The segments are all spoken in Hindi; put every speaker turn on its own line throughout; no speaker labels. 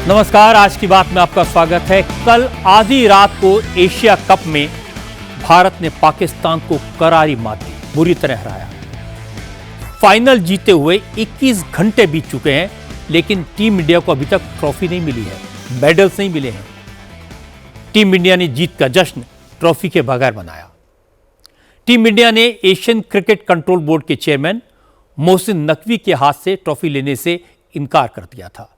नमस्कार, आज की बात में आपका स्वागत है। कल आधी रात को एशिया कप में भारत ने पाकिस्तान को करारी मात दी, बुरी तरह हराया। फाइनल जीते हुए 21 घंटे बीत चुके हैं, लेकिन टीम इंडिया को अभी तक ट्रॉफी नहीं मिली है, मेडल्स नहीं मिले हैं। टीम इंडिया ने जीत का जश्न ट्रॉफी के बगैर मनाया। टीम इंडिया ने एशियन क्रिकेट कंट्रोल बोर्ड के चेयरमैन मोहसिन नकवी के हाथ से ट्रॉफी लेने से इनकार कर दिया था।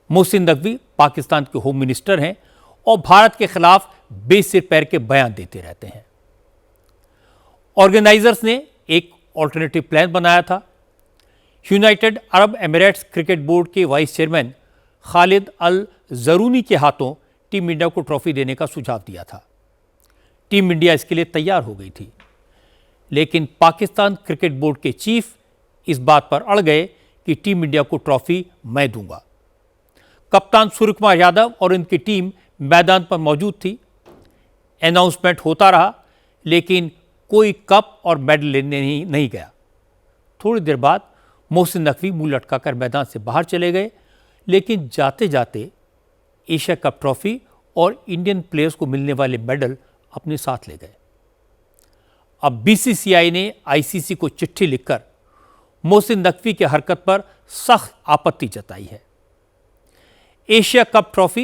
मोहसिन नकवी पाकिस्तान के होम मिनिस्टर हैं और भारत के खिलाफ बेसिर पैर के बयान देते रहते हैं। ऑर्गेनाइजर्स ने एक ऑल्टरनेटिव प्लान बनाया था। United Arab Emirates cricket board के वाइस चेयरमैन खालिद अल जरूनी के हाथों टीम इंडिया को ट्रॉफी देने का सुझाव दिया था। टीम इंडिया इसके लिए तैयार हो गई थी, लेकिन पाकिस्तान क्रिकेट बोर्ड के चीफ इस बात पर अड़ गए कि टीम इंडिया को ट्रॉफी मैं दूंगा। कप्तान सूर्यकुमार यादव और इनकी टीम मैदान पर मौजूद थी। अनाउंसमेंट होता रहा, लेकिन कोई कप और मेडल लेने नहीं गया। थोड़ी देर बाद मोहसिन नकवी मुंह लटकाकर मैदान से बाहर चले गए, लेकिन जाते जाते एशिया कप ट्रॉफी और इंडियन प्लेयर्स को मिलने वाले मेडल अपने साथ ले गए। अब बीसीसीआई ने आईसीसी को चिट्ठी लिखकर मोहसिन नकवी की हरकत पर सख्त आपत्ति जताई है। Asia cup trophy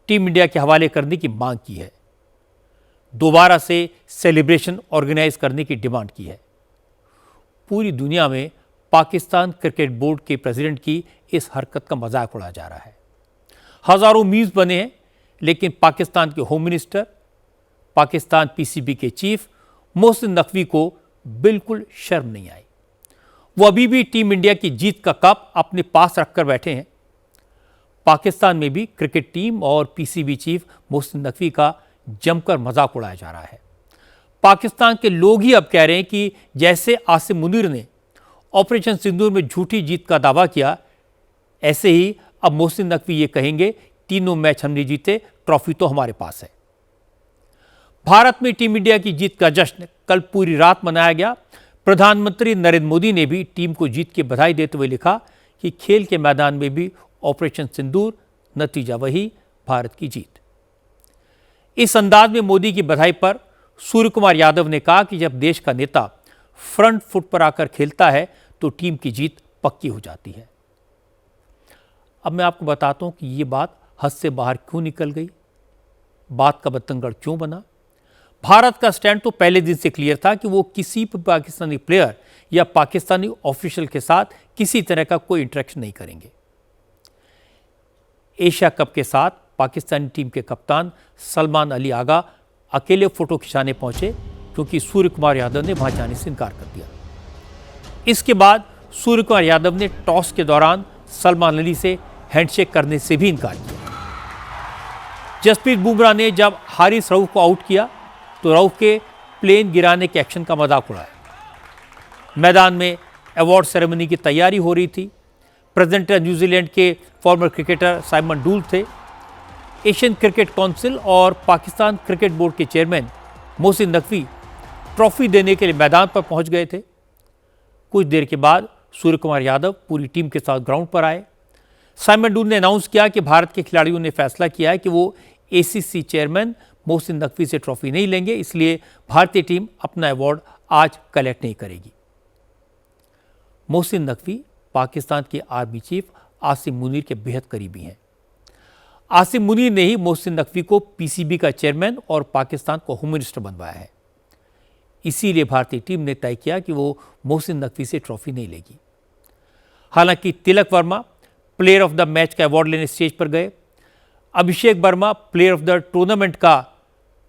team India के हवाले करने की मांग की है। दोबारा से सेलिब्रेशन ऑर्गेनाइज करने की डिमांड की है। पूरी दुनिया में पाकिस्तान क्रिकेट बोर्ड के प्रेसिडेंट की इस हरकत का मजाक उड़ाया जा रहा है। हजारों मीम्स बने हैं, लेकिन पाकिस्तान के होम मिनिस्टर, पाकिस्तान पीसीबी के चीफ मोहसिन नकवी को बिल्कुल शर्म नहीं आई। वो अभी भी टीम इंडिया की जीत का कप अपने पास रखकर बैठे हैं। पाकिस्तान में भी क्रिकेट टीम और पीसीबी चीफ मोहसिन नकवी का जमकर मजाक उड़ाया जा रहा है। पाकिस्तान के लोग ही अब कह रहे हैं कि जैसे आसिम मुनीर ने ऑपरेशन सिंदूर में झूठी जीत का दावा किया, ऐसे ही अब मोहसिन नकवी ये कहेंगे, तीनों मैच हमने जीते, ट्रॉफी तो हमारे पास है। भारत में टीम इंडिया की जीत का जश्न कल पूरी रात मनाया गया। प्रधानमंत्री नरेंद्र मोदी ने भी टीम को जीत की बधाई देते हुए लिखा कि खेल के मैदान में भी ऑपरेशन सिंदूर, नतीजा वही, भारत की जीत। इस अंदाज में मोदी की बधाई पर सूर्यकुमार यादव ने कहा कि जब देश का नेता फ्रंट फुट पर आकर खेलता है तो टीम की जीत पक्की हो जाती है। अब मैं आपको बताता हूं कि यह बात हद से बाहर क्यों निकल गई, बात का बतंगड़ क्यों बना। भारत का स्टैंड तो पहले दिन से क्लियर था कि वो किसी भी पाकिस्तानी प्लेयर या पाकिस्तानी ऑफिशियल के साथ किसी तरह का कोई इंटरेक्शन नहीं करेंगे। एशिया कप के साथ पाकिस्तानी टीम के कप्तान सलमान अली आगा अकेले फोटो खिंचाने पहुंचे, क्योंकि सूर्यकुमार यादव ने वहां जाने से इनकार कर दिया। इसके बाद सूर्यकुमार यादव ने टॉस के दौरान सलमान अली से हैंडशेक करने से भी इनकार किया। जसप्रीत बुमराह ने जब हारिस रऊफ को आउट किया तो रऊफ के प्लेन गिराने के एक्शन का मजाक उड़ाया। मैदान में अवार्ड सेरेमनी की तैयारी हो रही थी। प्रेजेंटर न्यूजीलैंड के फॉर्मर क्रिकेटर साइमन डूल थे। एशियन क्रिकेट काउंसिल और पाकिस्तान क्रिकेट बोर्ड के चेयरमैन मोहसिन नकवी ट्रॉफी देने के लिए मैदान पर पहुंच गए थे। कुछ देर के बाद सूर्यकुमार यादव पूरी टीम के साथ ग्राउंड पर आए। साइमन डूल ने अनाउंस किया कि भारत के खिलाड़ियों ने फैसला किया है कि वो एसीसी चेयरमैन मोहसिन नकवी से ट्रॉफी नहीं लेंगे, इसलिए भारतीय टीम अपना अवार्ड आज कलेक्ट नहीं करेगी। मोहसिन नकवी पाकिस्तान के आर्मी चीफ आसिम मुनीर के बेहद करीबी हैं। आसिम मुनीर ने ही मोहसिन नकवी को पीसीबी का चेयरमैन और पाकिस्तान को होम मिनिस्टर बनवाया है। इसीलिए भारतीय टीम ने तय किया कि वो मोहसिन नकवी से ट्रॉफी नहीं लेगी। हालांकि Tilak Varma player of the match का अवार्ड लेने स्टेज पर गए। Abhishek Varma player of the tournament का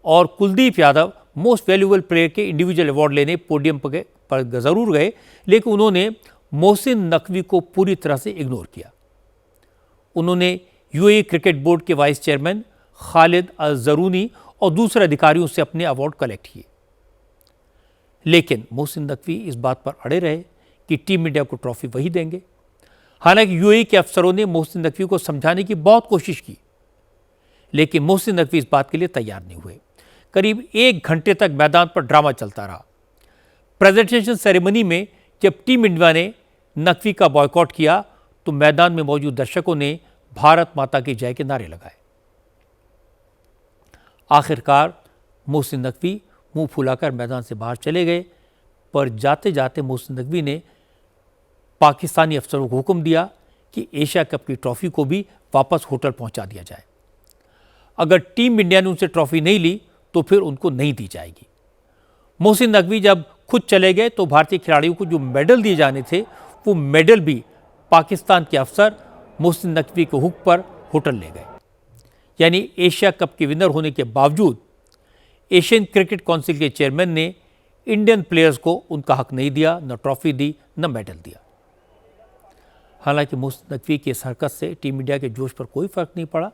और Kuldeep Yadav most valuable player के इंडिविजुअल अवार्ड लेने पोडियम पर जरूर गए, लेकिन उन्होंने मोहसिन नकवी को पूरी तरह से इग्नोर किया। उन्होंने यूएई क्रिकेट बोर्ड के वाइस चेयरमैन खालिद अल जरूनी और दूसरे अधिकारियों से अपने अवार्ड कलेक्ट किए, लेकिन मोहसिन नकवी इस बात पर अड़े रहे कि टीम इंडिया को ट्रॉफी वही देंगे। हालांकि यूएई के अफसरों ने मोहसिन नकवी को समझाने की बहुत कोशिश की, लेकिन मोहसिन नकवी इस बात के लिए तैयार नहीं हुए। करीब 1 घंटे तक मैदान पर ड्रामा चलता रहा। प्रेजेंटेशन सेरेमनी में जब टीम इंडिया ने नकवी का बॉयकॉट किया तो मैदान में मौजूद दर्शकों ने भारत माता की जय के नारे लगाए। आखिरकार मोहसिन नकवी मुंह फुलाकर मैदान से बाहर चले गए, पर जाते जाते मोहसिन नकवी ने पाकिस्तानी अफसरों को हुक्म दिया कि एशिया कप की ट्रॉफी को भी वापस होटल पहुंचा दिया जाए। अगर टीम इंडिया ने उनसे ट्रॉफी नहीं ली तो फिर उनको नहीं दी जाएगी। मोहसिन नकवी जब खुद चले गए तो भारतीय खिलाड़ियों को जो मेडल दिए जाने थे वो मेडल भी पाकिस्तान के अफसर मोहसिन नकवी के हुक्म पर होटल ले गए। यानी एशिया कप के विनर होने के बावजूद एशियन क्रिकेट काउंसिल के चेयरमैन ने इंडियन प्लेयर्स को उनका हक नहीं दिया, न ट्रॉफी दी, न मेडल दिया। हालांकि मोहसिन नकवी की इस हरकत से टीम इंडिया के जोश पर कोई फर्क नहीं पड़ा।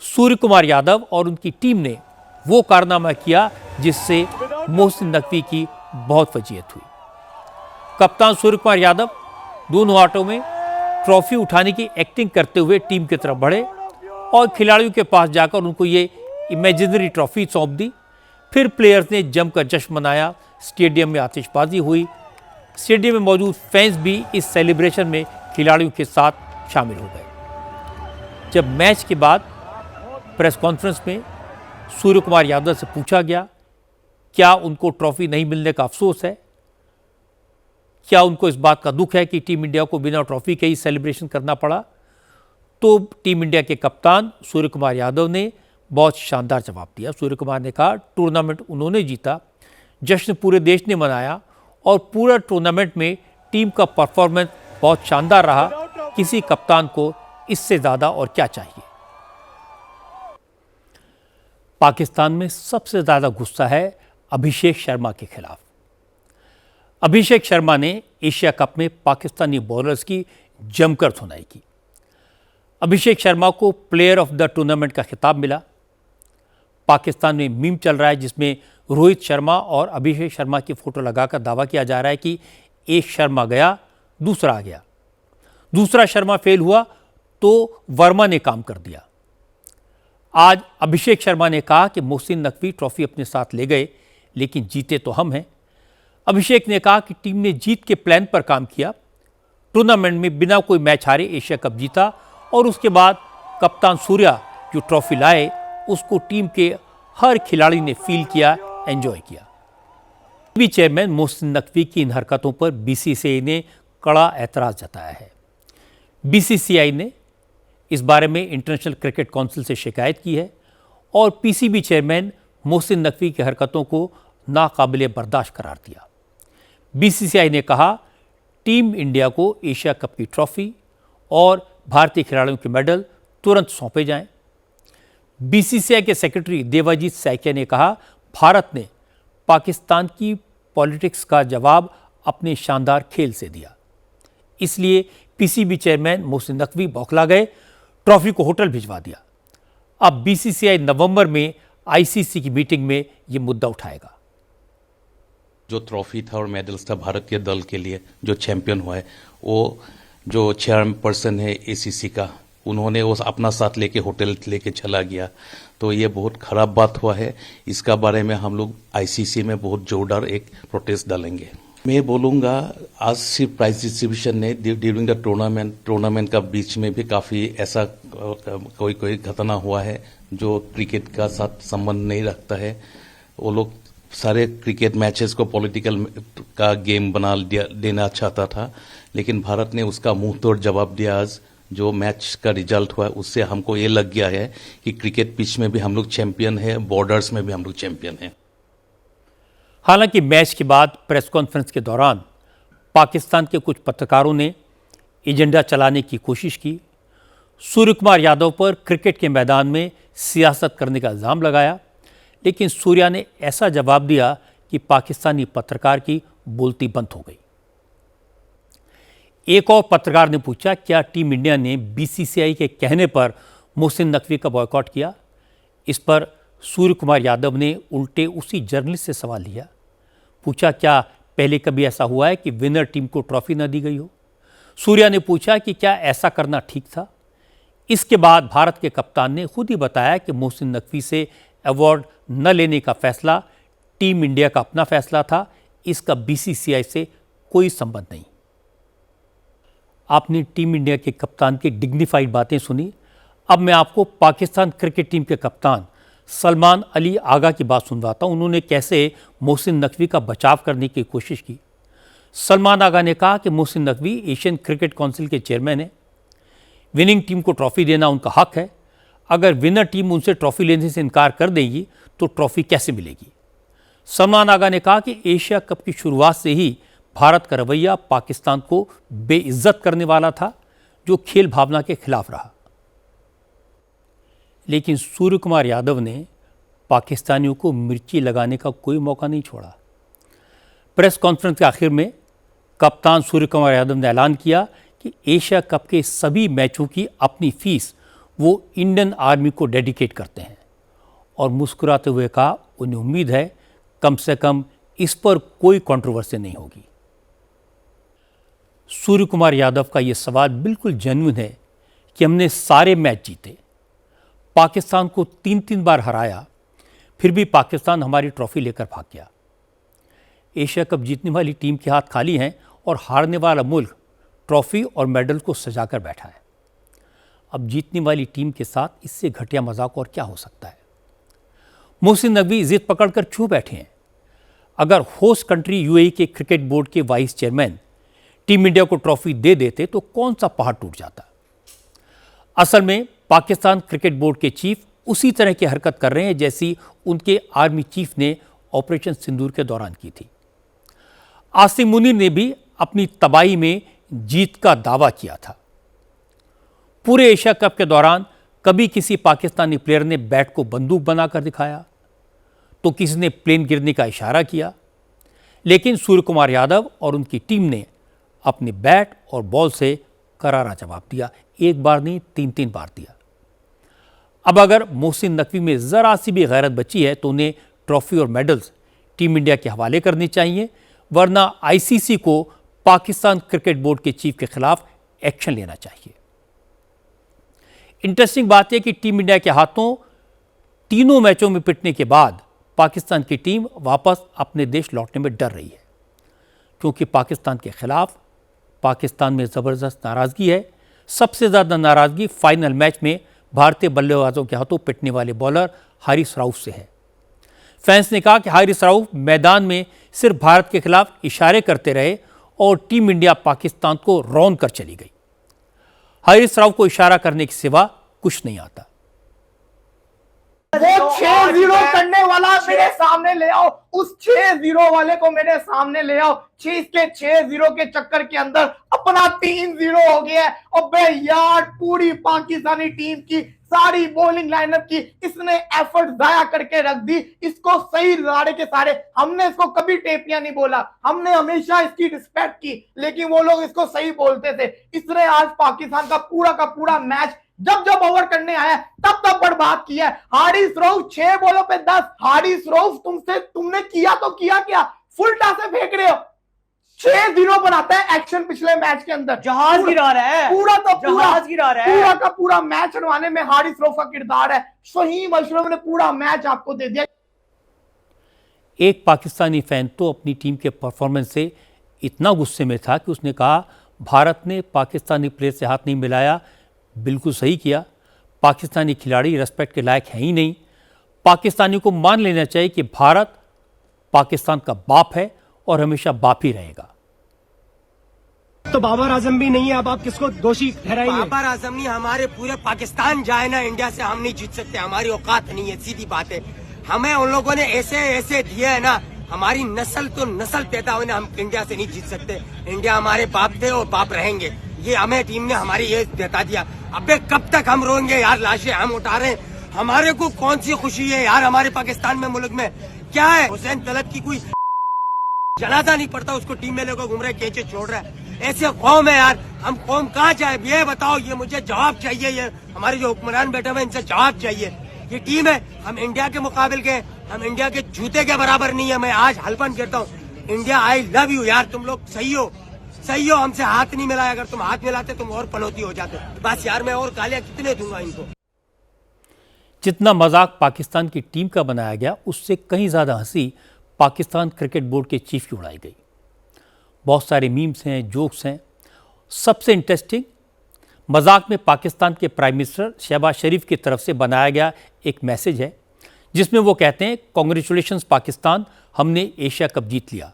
सूर्य कुमार यादव और उनकी टीम ने वो कारनामा किया जिससे मोहसिन नकवी की बहुत फजीहत हुई। कप्तान सूर्य कुमार यादव दोनों हाथों में ट्रॉफी उठाने की एक्टिंग करते हुए टीम की तरफ बढ़े और खिलाड़ियों के पास जाकर उनको ये इमेजिनरी ट्रॉफी सौंप दी। फिर प्लेयर्स ने जमकर जश्न मनाया, स्टेडियम में आतिशबाजी हुई। स्टेडियम में मौजूद फैंस भी इस सेलिब्रेशन में खिलाड़ियों के साथ शामिल हो गए। जब मैच के बाद प्रेस कॉन्फ्रेंस में सूर्य कुमार यादव से पूछा गया क्या उनको ट्रॉफी नहीं मिलने का अफसोस है, क्या उनको इस बात का दुख है कि टीम इंडिया को बिना ट्रॉफी के ही सेलिब्रेशन करना पड़ा, तो टीम इंडिया के कप्तान सूर्य कुमार यादव ने बहुत शानदार जवाब दिया। सूर्य कुमार ने कहा टूर्नामेंट उन्होंने जीता, जश्न पूरे देश ने मनाया और पूरा टूर्नामेंट में टीम का परफॉर्मेंस बहुत शानदार रहा। किसी कप्तान को इससे ज़्यादा और क्या चाहिए। पाकिस्तान में सबसे ज़्यादा गुस्सा है अभिषेक शर्मा के खिलाफ। अभिषेक शर्मा ने एशिया कप में पाकिस्तानी बॉलर्स की जमकर धुनाई की। अभिषेक शर्मा को प्लेयर ऑफ द टूर्नामेंट का खिताब मिला। पाकिस्तान में मीम चल रहा है जिसमें रोहित शर्मा और अभिषेक शर्मा की फोटो लगाकर दावा किया जा रहा है कि एक शर्मा गया दूसरा आ गया, दूसरा शर्मा फेल हुआ तो वर्मा ने काम कर दिया। आज अभिषेक शर्मा ने कहा कि मोहसिन नकवी ट्रॉफी अपने साथ ले गए लेकिन जीते तो हम हैं। अभिषेक ने कहा कि टीम ने जीत के प्लान पर काम किया, टूर्नामेंट में बिना कोई मैच हारे एशिया कप जीता और उसके बाद कप्तान सूर्या जो ट्रॉफी लाए उसको टीम के हर खिलाड़ी ने फील किया, एंजॉय किया। भी चेयरमैन मोहसिन नकवी की इन हरकतों पर बीसीसीआई ने कड़ा एतराज़ जताया है। बीसीसीआई ने इस बारे में इंटरनेशनल क्रिकेट काउंसिल से शिकायत की है और पीसीबी चेयरमैन मोहसिन नकवी की हरकतों को नाकाबिले बर्दाश्त करार दिया। बीसीसीआई ने कहा टीम इंडिया को एशिया कप की ट्रॉफी और भारतीय खिलाड़ियों के मेडल तुरंत सौंपे जाएं। बीसीसीआई के सेक्रेटरी देवाजीत सैकिया ने कहा भारत ने पाकिस्तान की पॉलिटिक्स का जवाब अपने शानदार खेल से दिया, इसलिए पीसीबी चेयरमैन मोहसिन नकवी बौखला गए, ट्रॉफी को होटल भिजवा दिया। अब बीसीसीआई नवंबर में आईसीसी की मीटिंग में यह मुद्दा उठाएगा।
जो ट्रॉफी था और मेडल्स था भारत के दल के लिए जो चैंपियन हुआ है, वो जो चेयरपर्सन है एसीसी का, उन्होंने वो अपना साथ लेके होटल लेके चला गया, तो ये बहुत खराब बात हुआ है। इसका बारे में हम लोग आईसीसी में बहुत जोरदार एक प्रोटेस्ट डालेंगे। मैं बोलूँगा आज सिर्फ प्राइज डिस्ट्रीब्यूशन ने ड्यूरिंग द टूर्नामेंट का बीच में भी काफ़ी ऐसा कोई घटना हुआ है जो क्रिकेट का साथ संबंध नहीं रखता है। वो लोग सारे क्रिकेट मैचेस को पॉलिटिकल का गेम बना देना चाहता था, लेकिन भारत ने उसका मुंह तोड़ जवाब दिया। आज जो मैच का रिजल्ट हुआ उससे हमको ये लग गया है कि क्रिकेट पिच में भी हम लोग चैंपियन है, बॉर्डर्स में भी हम लोग चैंपियन हैं।
हालांकि मैच के बाद प्रेस कॉन्फ्रेंस के दौरान पाकिस्तान के कुछ पत्रकारों ने एजेंडा चलाने की कोशिश की, सूर्य कुमार यादव पर क्रिकेट के मैदान में सियासत करने का इल्ज़ाम लगाया, लेकिन सूर्या ने ऐसा जवाब दिया कि पाकिस्तानी पत्रकार की बोलती बंद हो गई। एक और पत्रकार ने पूछा क्या टीम इंडिया ने बीसीसीआई के कहने पर मोहसिन नकवी का बॉयकॉट किया। इस पर सूर्य कुमार यादव ने उल्टे उसी जर्नलिस्ट से सवाल लिया, पूछा क्या पहले कभी ऐसा हुआ है कि विनर टीम को ट्रॉफी न दी गई हो। सूर्या ने पूछा कि क्या ऐसा करना ठीक था। इसके बाद भारत के कप्तान ने खुद ही बताया कि मोहसिन नकवी से अवार्ड न लेने का फैसला टीम इंडिया का अपना फैसला था, इसका बीसीसीआई से कोई संबंध नहीं। आपने टीम इंडिया के कप्तान की डिग्निफाइड बातें सुनी। अब मैं आपको पाकिस्तान क्रिकेट टीम के कप्तान सलमान अली आगा की बात सुनवाता हूं। उन्होंने कैसे मोहसिन नकवी का बचाव करने की कोशिश की। सलमान आगा ने कहा कि Mohsin Naqvi Asian cricket council के चेयरमैन हैं, विनिंग टीम को ट्रॉफी देना उनका हक है। अगर विनर टीम उनसे ट्रॉफी लेने से इनकार कर देगी तो ट्रॉफी कैसे मिलेगी। सलमान आगा ने कहा कि एशिया कप की शुरुआत से ही भारत का रवैया पाकिस्तान को बेइज्जत करने वाला था, जो खेल भावना के खिलाफ रहा। लेकिन सूर्य कुमार यादव ने पाकिस्तानियों को मिर्ची लगाने का कोई मौका नहीं छोड़ा। प्रेस कॉन्फ्रेंस के आखिर में कप्तान सूर्य कुमार यादव ने ऐलान किया कि एशिया कप के सभी मैचों की अपनी फीस वो इंडियन आर्मी को डेडिकेट करते हैं, और मुस्कुराते हुए कहा उन्हें उम्मीद है कम से कम इस पर कोई कंट्रोवर्सी नहीं होगी। सूर्य कुमार यादव का यह सवाल बिल्कुल जेन्युइन है कि हमने सारे मैच जीते, पाकिस्तान को 3-3 बार हराया, फिर भी पाकिस्तान हमारी ट्रॉफी लेकर भाग गया। एशिया कप जीतने वाली टीम के हाथ खाली हैं और हारने वाला मुल्क ट्रॉफी और मेडल को सजाकर बैठा है। अब जीतने वाली टीम के साथ इससे घटिया मजाक और क्या हो सकता है। मोहसिन नकवी जिद पकड़कर क्यों बैठे हैं। अगर होस्ट कंट्री यूएई के क्रिकेट बोर्ड के वाइस चेयरमैन टीम इंडिया को ट्रॉफी दे देते तो कौन सा पहाड़ टूट जाता। असल में पाकिस्तान क्रिकेट बोर्ड के चीफ उसी तरह की हरकत कर रहे हैं जैसी उनके आर्मी चीफ ने ऑपरेशन सिंदूर के दौरान की थी। आसिम मुनीर ने भी अपनी तबाही में जीत का दावा किया था। पूरे एशिया कप के दौरान कभी किसी पाकिस्तानी प्लेयर ने बैट को बंदूक बनाकर दिखाया, तो किसी ने प्लेन गिरने का इशारा किया, लेकिन सूर्य कुमार यादव और उनकी टीम ने अपने बैट और बॉल से करारा जवाब दिया। एक बार नहीं, 3-3 बार दिया। अब अगर मोहसिन नकवी में जरा सी भी गैरत बची है तो उन्हें ट्रॉफी और मेडल्स टीम इंडिया के हवाले करने चाहिए, वरना आईसीसी को पाकिस्तान क्रिकेट बोर्ड के चीफ के खिलाफ एक्शन लेना चाहिए। इंटरेस्टिंग बात यह कि टीम इंडिया के हाथों तीनों मैचों में पिटने के बाद पाकिस्तान की टीम वापस अपने देश लौटने में डर रही है, क्योंकि पाकिस्तान के खिलाफ पाकिस्तान में ज़बरदस्त नाराज़गी है। सबसे ज़्यादा नाराज़गी फाइनल मैच में भारतीय बल्लेबाजों के हाथों पिटने वाले बॉलर हारिस राउफ से है। फैंस ने कहा कि हारिस राउफ मैदान में सिर्फ भारत के खिलाफ इशारे करते रहे और टीम इंडिया पाकिस्तान को रौंद कर चली गई। हारिस राउफ को इशारा करने के सिवा कुछ नहीं आता।
वो 6-0 करने वाला मेरे सामने ले आओ, उस 6-0 वाले को मेरे सामने ले आओ। 6-0 के चक्कर के अंदर अपना 3-0 हो गया है। अबे यार, पूरी पाकिस्तानी टीम की सारी बॉलिंग लाइनअप की इसने एफर्ट जाया करके रख दी। इसको सही सारे के सारे, हमने इसको कभी टेपियां नहीं बोला, हमने हमेशा इसकी रिस्पेक्ट की, लेकिन वो लोग इसको सही बोलते थे। इसने आज पाकिस्तान का पूरा मैच जब जब ओवर करने आया तब बर्बाद किया है। हारिस रऊफ 6 बॉलों पे 10। हारिस रऊफ तुमने किया तो किया क्या, फुल टॉस से फेंक रहे हो। 6-0 बनाता है एक्शन पिछले मैच के अंदर,
जहाज गिरा रहा है,
जहाज गिरा रहा है। पूरा का पूरा मैच हरवाने में हारिस रऊफ का किरदार है। फहीम अशरफ ने पूरा मैच आपको दे दिया।
एक पाकिस्तानी फैन तो अपनी टीम के परफॉर्मेंस से इतना गुस्से में था कि उसने कहा भारत ने पाकिस्तानी प्लेयर से हाथ नहीं मिलाया। बिल्कुल सही किया। पाकिस्तानी खिलाड़ी रेस्पेक्ट के लायक हैं ही नहीं। पाकिस्तानी को मान लेना चाहिए कि भारत पाकिस्तान का बाप है और हमेशा बाप ही रहेगा।
तो बाबर आजम भी नहीं है, अब आप किसको दोषी ठहराएंगे?
बाबर आजम नहीं, हमारे पूरे पाकिस्तान जाए ना इंडिया से, हम नहीं जीत सकते। हमारी औकात नहीं है, सीधी बात है। हमें उन लोगों ने ऐसे दिए है ना, हमारी नस्ल पैदा हुई ना, हम इंडिया से नहीं जीत सकते। इंडिया हमारे बाप थे और बाप रहेंगे। ये हमें टीम ने हमारी ये बता दिया। अबे कब तक हम रोएंगे यार, लाशें हम उठा रहे हैं। हमारे को कौन सी खुशी है यार, हमारे पाकिस्तान में मुल्क में क्या है। हुसैन तलब की कोई जनाजा नहीं पड़ता, उसको टीम में लेकर घूम रहे, कैचे छोड़ रहा है। ऐसे कौम है यार, हम कौम कहाँ जाए ये बताओ। ये मुझे जवाब चाहिए। ये हमारे जो हुक्मरान बैठे हुए इनसे जवाब चाहिए। ये टीम है, हम इंडिया के मुकाबले के, हम इंडिया के जूते के बराबर नहीं है। मैं आज हल्फन कहता हूँ, इंडिया आई लव यू यार, तुम लोग सही हो, हमसे हाथ नहीं मिलाया। अगर तुम हाथ मिलाते तुम और पनौती हो जाते। बस यार, मैं और गालियां कितने दूंगा इनको।
जितना मजाक पाकिस्तान की टीम का बनाया गया, उससे कहीं ज़्यादा हंसी पाकिस्तान क्रिकेट बोर्ड के चीफ की उड़ाई गई। बहुत सारे मीम्स हैं, जोक्स हैं। सबसे इंटरेस्टिंग, मजाक में पाकिस्तान के प्राइम मिनिस्टर शहबाज शरीफ की तरफ से बनाया गया एक मैसेज है जिसमें वो कहते हैं, कॉन्ग्रेचुलेशंस पाकिस्तान, हमने एशिया कप जीत लिया।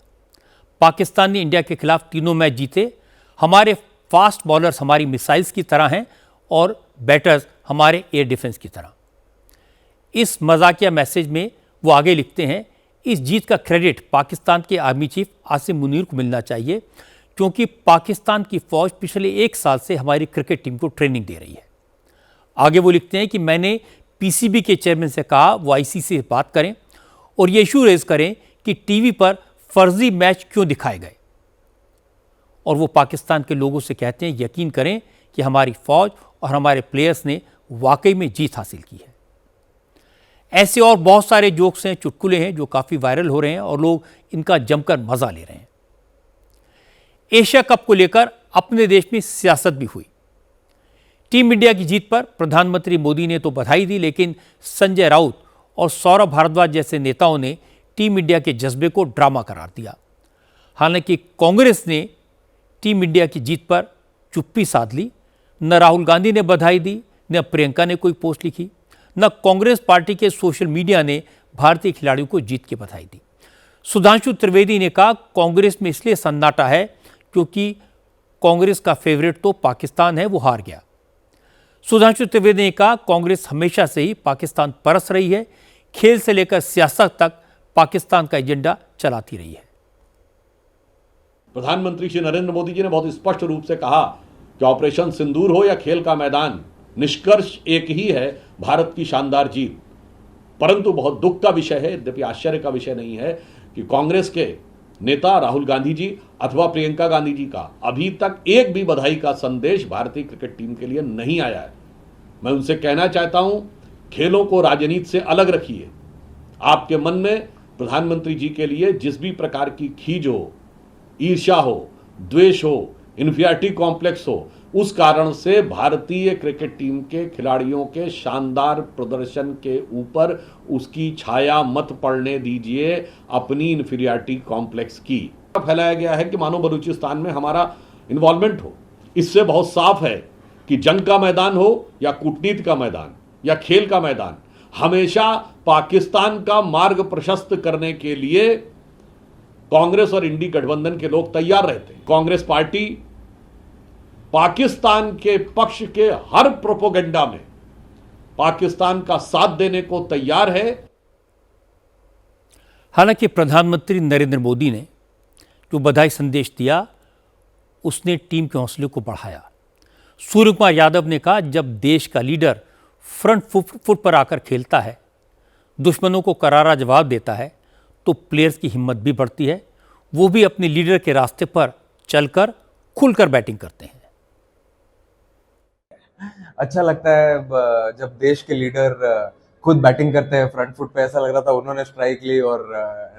पाकिस्तान ने इंडिया के खिलाफ तीनों मैच जीते। हमारे फास्ट बॉलर्स हमारी मिसाइल्स की तरह हैं और बैटर्स हमारे एयर डिफेंस की तरह। इस मजाकिया मैसेज में वो आगे लिखते हैं, इस जीत का क्रेडिट पाकिस्तान के आर्मी चीफ आसिम मुनीर को मिलना चाहिए, क्योंकि पाकिस्तान की फौज पिछले 1 साल से हमारी क्रिकेट टीम को ट्रेनिंग दे रही है। आगे वो लिखते हैं कि मैंने पीसीबी के चेयरमैन से कहा वो आईसीसी से बात करें और ये इशू रेज करें कि टीवी पर फर्जी मैच क्यों दिखाए गए, और वो पाकिस्तान के लोगों से कहते हैं यकीन करें कि हमारी फौज और हमारे प्लेयर्स ने वाकई में जीत हासिल की है। ऐसे और बहुत सारे जोक्स हैं, चुटकुले हैं जो काफ़ी वायरल हो रहे हैं और लोग इनका जमकर मज़ा ले रहे हैं। एशिया कप को लेकर अपने देश में सियासत भी हुई। टीम इंडिया की जीत पर प्रधानमंत्री मोदी ने तो बधाई दी, लेकिन संजय राउत और सौरभ भारद्वाज जैसे नेताओं ने टीम इंडिया के जज्बे को ड्रामा करार दिया। हालांकि कांग्रेस ने टीम इंडिया की जीत पर चुप्पी साध ली। न राहुल गांधी ने बधाई दी, न प्रियंका ने कोई पोस्ट लिखी, न कांग्रेस पार्टी के सोशल मीडिया ने भारतीय खिलाड़ियों को जीत की बधाई दी। सुधांशु त्रिवेदी ने कहा, कांग्रेस में इसलिए सन्नाटा है क्योंकि कांग्रेस का फेवरेट तो पाकिस्तान है, वो हार गया। सुधांशु त्रिवेदी ने कहा, कांग्रेस हमेशा से ही पाकिस्तान परस्त रही है, खेल से लेकर सियासत तक पाकिस्तान का एजेंडा चलाती रही है।
प्रधानमंत्री श्री नरेंद्र मोदी जी ने बहुत स्पष्ट रूप से कहा कि ऑपरेशन सिंदूर हो या खेल का मैदान, निष्कर्ष एक ही है, भारत की शानदार जीत। परंतु बहुत दुख का विषय है, यद्यपि आश्चर्य का विषय नहीं है, कि कांग्रेस के नेता राहुल गांधी जी अथवा प्रियंका गांधी जी का अभी तक एक भी बधाई का संदेश भारतीय क्रिकेट टीम के लिए नहीं आया है। मैं उनसे कहना चाहता हूं, खेलों को राजनीति से अलग रखिए। आपके मन में प्रधानमंत्री जी के लिए जिस भी प्रकार की खीज हो, ईर्ष्या हो, द्वेष हो, इन्फीरियरिटी कॉम्प्लेक्स हो, उस कारण से भारतीय क्रिकेट टीम के खिलाड़ियों के शानदार प्रदर्शन के ऊपर उसकी छाया मत पड़ने दीजिए अपनी इन्फीरियरिटी कॉम्प्लेक्स की। फैलाया गया है कि मानो बलूचिस्तान में हमारा इन्वॉल्वमेंट हो। इससे बहुत साफ है कि जंग का मैदान हो या कूटनीति का मैदान या खेल का मैदान, हमेशा पाकिस्तान का मार्ग प्रशस्त करने के लिए कांग्रेस और इंडी गठबंधन के लोग तैयार रहते हैं। कांग्रेस पार्टी पाकिस्तान के पक्ष के हर प्रोपोगंडा में पाकिस्तान का साथ देने को तैयार है।
हालांकि प्रधानमंत्री नरेंद्र मोदी ने जो बधाई संदेश दिया, उसने टीम के हौसले को बढ़ाया। सूर्य कुमार यादव ने कहा, जब देश का लीडर फ्रंट फुट पर आकर खेलता है, दुश्मनों को करारा जवाब देता है, तो प्लेयर्स की हिम्मत भी बढ़ती है। वो भी अपने लीडर के रास्ते पर चलकर खुलकर बैटिंग करते हैं।
अच्छा लगता है जब देश के लीडर खुद बैटिंग करते हैं फ्रंट फुट पे। ऐसा लग रहा था उन्होंने स्ट्राइक ली और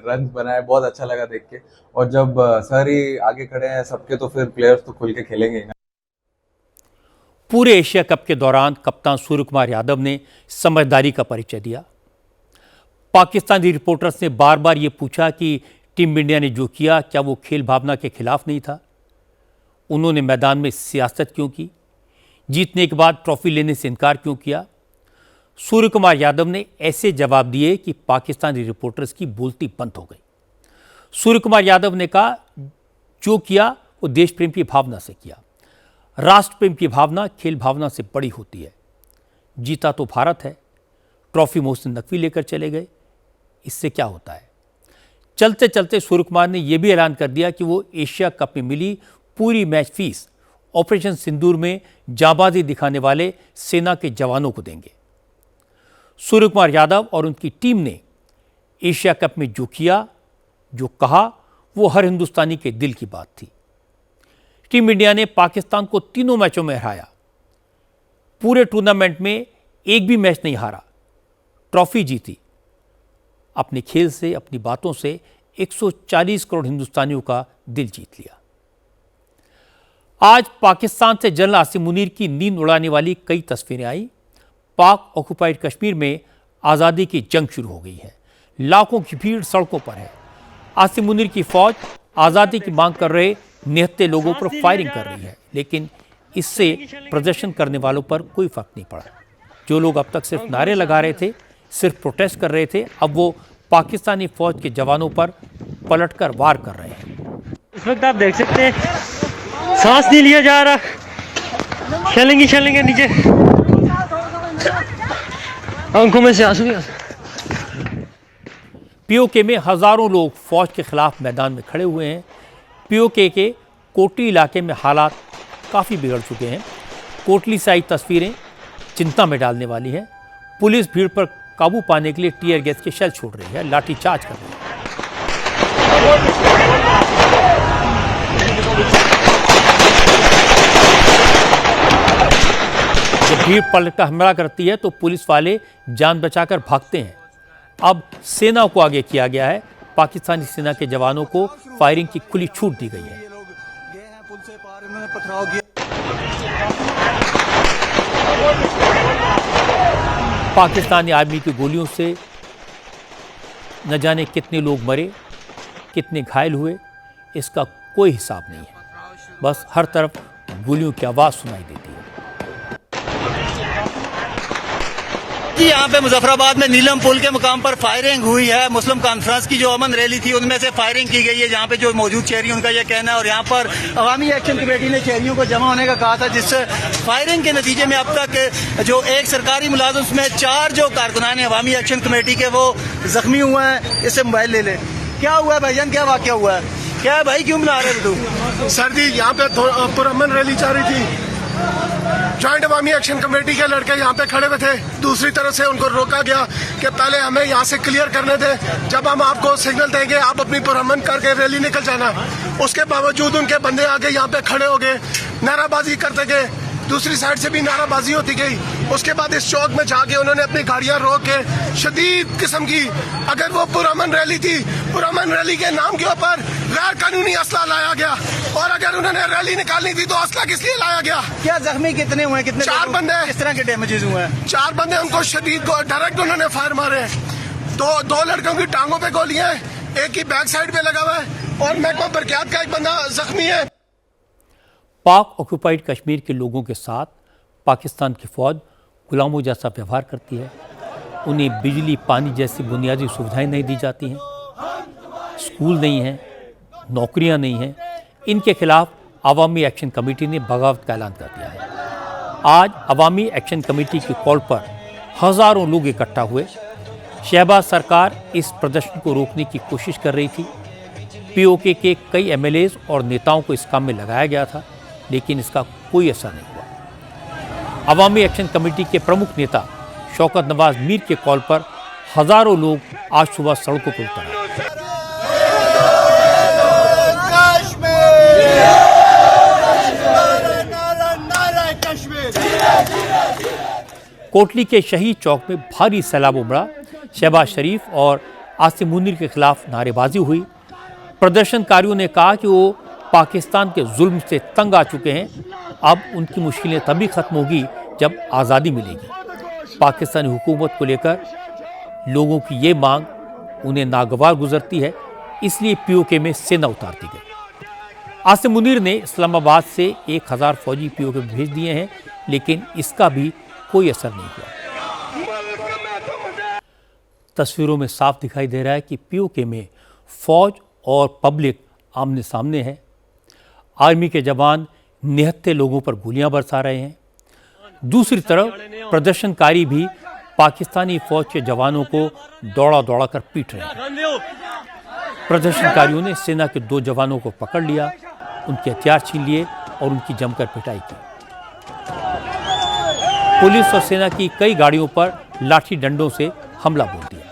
रन बनाए, बहुत अच्छा लगा देख के। और जब सर ही आगे खड़े हैं सबके, तो फिर प्लेयर्स तो खुल के खेलेंगे ना।
पूरे एशिया कप के दौरान कप्तान सूर्य कुमार यादव ने समझदारी का परिचय दिया। पाकिस्तानी रिपोर्टर्स ने बार बार ये पूछा कि टीम इंडिया ने जो किया क्या वो खेल भावना के खिलाफ नहीं था। उन्होंने मैदान में सियासत क्यों की, जीतने के बाद ट्रॉफी लेने से इनकार क्यों किया। सूर्य कुमार यादव ने ऐसे जवाब दिए कि पाकिस्तानी रिपोर्टर्स की बोलती बंद हो गई। सूर्य कुमार यादव ने कहा, जो किया वो देश प्रेम की भावना से किया। राष्ट्र प्रेम की भावना खेल भावना से बड़ी होती है। जीता तो भारत है, ट्रॉफी मोहसिन नकवी लेकर चले गए, इससे क्या होता है। चलते चलते सूर्य कुमार ने यह भी ऐलान कर दिया कि वो एशिया कप में मिली पूरी मैच फीस ऑपरेशन सिंदूर में जांबाजी दिखाने वाले सेना के जवानों को देंगे। सूर्य कुमार यादव और उनकी टीम ने एशिया कप में जो किया, जो कहा, वो हर हिंदुस्तानी के दिल की बात थी। टीम इंडिया ने पाकिस्तान को तीनों मैचों में हराया। पूरे टूर्नामेंट में एक भी मैच नहीं हारा, ट्रॉफी जीती। अपने खेल से, अपनी बातों से 140 करोड़ हिंदुस्तानियों का दिल जीत लिया। आज पाकिस्तान से जनरल आसिम मुनीर की नींद उड़ाने वाली कई तस्वीरें आई। पाक ऑक्युपाइड कश्मीर में आज़ादी की जंग शुरू हो गई है। लाखों की भीड़ सड़कों पर है। आसिम मुनीर की फौज आज़ादी की मांग कर रहे निहत्थे लोगों पर फायरिंग कर रही है, लेकिन इससे प्रदर्शन करने वालों पर कोई फर्क नहीं पड़ा। जो लोग अब तक सिर्फ नारे लगा रहे थे, सिर्फ प्रोटेस्ट कर रहे थे, अब वो पाकिस्तानी फौज के जवानों पर पलटकर वार कर रहे हैं।
इस वक्त आप देख सकते हैं सांस नहीं लिया जा रहा, शैलिंग है नीचे, आंखों में से आंसू ही आंसू।
पीओके में हजारों लोग फौज के खिलाफ मैदान में खड़े हुए हैं। पीओके के कोटली इलाके में हालात काफ़ी बिगड़ चुके हैं। कोटली से आई तस्वीरें चिंता में डालने वाली हैं। पुलिस भीड़ पर काबू पाने के लिए टीयर गैस के शेल छोड़ रही है, लाठीचार्ज कर रही है। जब भीड़ पलटकर हमला करती है तो पुलिस वाले जान बचाकर भागते हैं। अब सेना को आगे किया गया है। पाकिस्तानी सेना के जवानों को फायरिंग की खुली छूट दी गई है। पाकिस्तानी आर्मी की गोलियों से न जाने कितने लोग मरे, कितने घायल हुए, इसका कोई हिसाब नहीं है। बस हर तरफ गोलियों की आवाज़ सुनाई देती है।
यहाँ पे मुजफ्फराबाद में नीलम पुल के मुकाम पर फायरिंग हुई है। मुस्लिम कॉन्फ्रेंस की जो अमन रैली थी उनमें से फायरिंग की गई है। यहाँ पे जो मौजूद शहरी उनका ये कहना है, और यहाँ पर अवामी एक्शन कमेटी ने शहरियों को जमा होने का कहा था, जिससे फायरिंग के नतीजे में अब तक जो एक सरकारी मुलाजिम उसमें 4 जो कारकुनान अवामी एक्शन कमेटी के वो जख्मी हुए हैं। इससे मोबाइल ले ले। क्या हुआ है भाईजान, क्या वाकया हुआ है, क्या है भाई, क्यों बुला रहे थे तू?
सर जी यहाँ पे पुरअमन रैली चल रही थी। जॉइंट अवामी एक्शन कमेटी के लड़के यहाँ पे खड़े हुए थे। दूसरी तरफ से उनको रोका गया कि पहले हमें यहाँ से क्लियर करने दे, जब हम आपको सिग्नल देंगे आप अपनी पुरअमन करके रैली निकल जाना। उसके बावजूद उनके बंदे आगे यहाँ पे खड़े हो गए, नाराबाजी करते गए। दूसरी साइड से भी नाराबाजी होती गई। उसके बाद इस चौक में जाके उन्होंने अपनी गाड़ियां रोक के शदीद किस्म की, अगर वो पुरअमन रैली थी, पुरअमन रैली के नाम के ऊपर गैर कानूनी असला लाया गया, और अगर उन्होंने रैली निकालनी थी तो असला किस लिए लाया गया?
क्या जख्मी कितने हुए, कितने
4 बंदे।
किस तरह के डैमेजेस हुए हैं?
4 बंदे, उनको शदीद डायरेक्ट उन्होंने फायर मारे। दो लड़कों की टांगों पे गोलियां, एक की बैक साइड पे लगा हुआ है, और महकमा बरक़ियात का एक बंदा जख्मी है।
पाक ऑक्यूपाइड कश्मीर के लोगों के साथ पाकिस्तान की फौज गुलामों जैसा व्यवहार करती है। उन्हें बिजली, पानी जैसी बुनियादी सुविधाएं नहीं दी जाती हैं, स्कूल नहीं हैं, नौकरियां नहीं हैं। इनके खिलाफ अवामी एक्शन कमेटी ने बगावत का ऐलान कर दिया है। आज अवामी एक्शन कमेटी की कॉल पर हज़ारों लोग इकट्ठा हुए। शहबाज सरकार इस प्रदर्शन को रोकने की कोशिश कर रही थी। पीओके के कई एमएलएज और नेताओं को इस काम में लगाया गया था, लेकिन इसका कोई असर नहीं हुआ। अवामी एक्शन कमेटी के प्रमुख नेता शौकत नवाज मीर के कॉल पर हजारों लोग आज सुबह सड़कों पर उतर आए। कोटली के शहीद चौक में भारी सैलाब उमड़ा। शहबाज शरीफ और आसिम मुनीर के खिलाफ नारेबाजी हुई। प्रदर्शनकारियों ने कहा कि वो पाकिस्तान के जुल्म से तंग आ चुके हैं। अब उनकी मुश्किलें तभी खत्म होगी जब आज़ादी मिलेगी। पाकिस्तानी हुकूमत को लेकर लोगों की ये मांग उन्हें नागवार गुजरती है, इसलिए पीओके में सेना उतार दी गई। आसिम मुनीर ने इस्लामाबाद से 1000 फौजी पीओके में भेज दिए हैं, लेकिन इसका भी कोई असर नहीं हुआ। तस्वीरों में साफ दिखाई दे रहा है कि पीओके में फौज और पब्लिक आमने सामने है। आर्मी के जवान निहत्थे लोगों पर गोलियां बरसा रहे हैं। दूसरी तरफ प्रदर्शनकारी भी पाकिस्तानी फौज के जवानों को दौड़ा दौड़ा कर पीट रहे हैं। प्रदर्शनकारियों ने सेना के 2 जवानों को पकड़ लिया, उनके हथियार छीन लिए और उनकी जमकर पिटाई की। पुलिस और सेना की कई गाड़ियों पर लाठी डंडों से हमला बोल दिया।